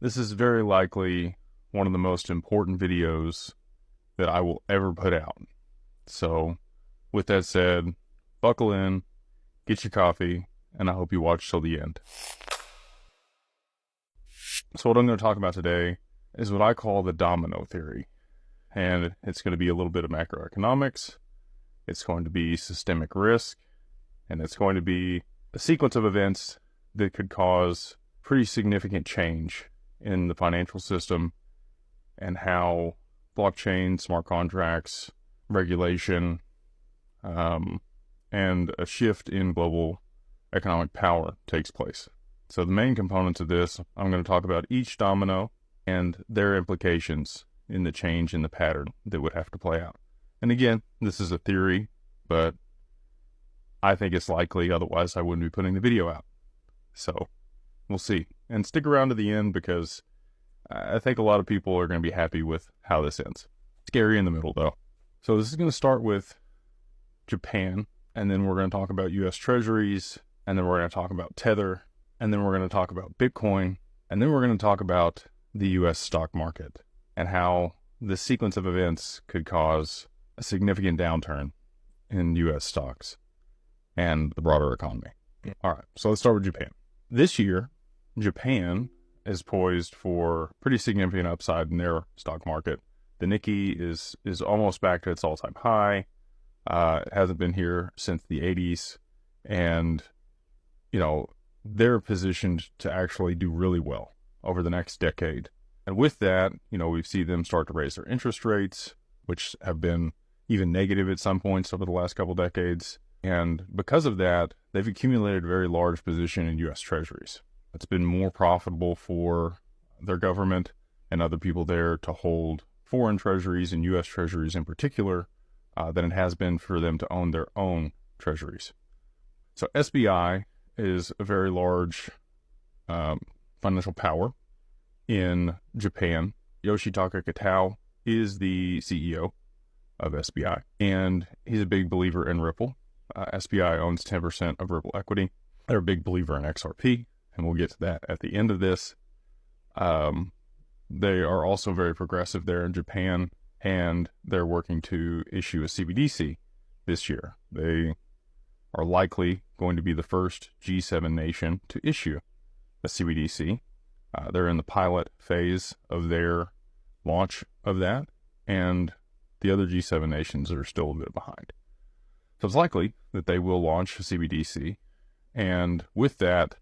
This is very likely one of the most important videos that I will ever put out. So, with that said, buckle in, get your coffee, and I hope you watch till the end. So what I'm going to talk about today is what I call the domino theory. And it's going to be a little bit of macroeconomics, it's going to be systemic risk, and it's going to be a sequence of events that could cause pretty significant change in the financial system and how blockchain, smart contracts, regulation, and a shift in global economic power takes place. So the main components of this, I'm going to talk about each domino and their implications in the change in the pattern that would have to play out. And again, this is a theory, but I think it's likely, otherwise I wouldn't be putting the video out. So we'll see. And stick around to the end because I think a lot of people are going to be happy with how this ends. Scary in the middle though. So this is going to start with Japan, and then we're going to talk about US Treasuries, and then we're going to talk about Tether, and then we're going to talk about Bitcoin, and then we're going to talk about the US stock market and how this sequence of events could cause a significant downturn in US stocks and the broader economy. All right, so let's start with Japan. This year, Japan is poised for pretty significant upside in their stock market. The Nikkei is almost back to its all-time high. It hasn't been here since the 80s, and they're positioned to actually do really well over the next decade. And with that, we see them start to raise their interest rates, which have been even negative at some points over the last couple decades. And because of that, they've accumulated a very large position in US Treasuries. It's been more profitable for their government and other people there to hold foreign treasuries and US Treasuries in particular than it has been for them to own their own treasuries. So SBI is a very large financial power in Japan. Yoshitaka Kitao is the CEO of SBI, and he's a big believer in Ripple. SBI owns 10% of Ripple equity. They're a big believer in XRP, and we'll get to that at the end of this. They are also very progressive there in Japan, and they're working to issue a CBDC this year. They are likely going to be the first G7 nation to issue a CBDC. They're in the pilot phase of their launch of that, and the other G7 nations are still a bit behind. So it's likely that they will launch a CBDC, and with that,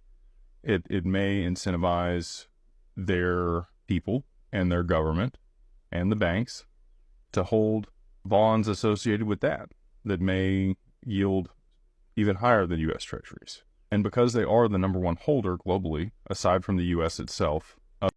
it may incentivize their people and their government and the banks to hold bonds associated with that may yield even higher than US Treasuries. And because they are the number one holder globally, aside from the US itself,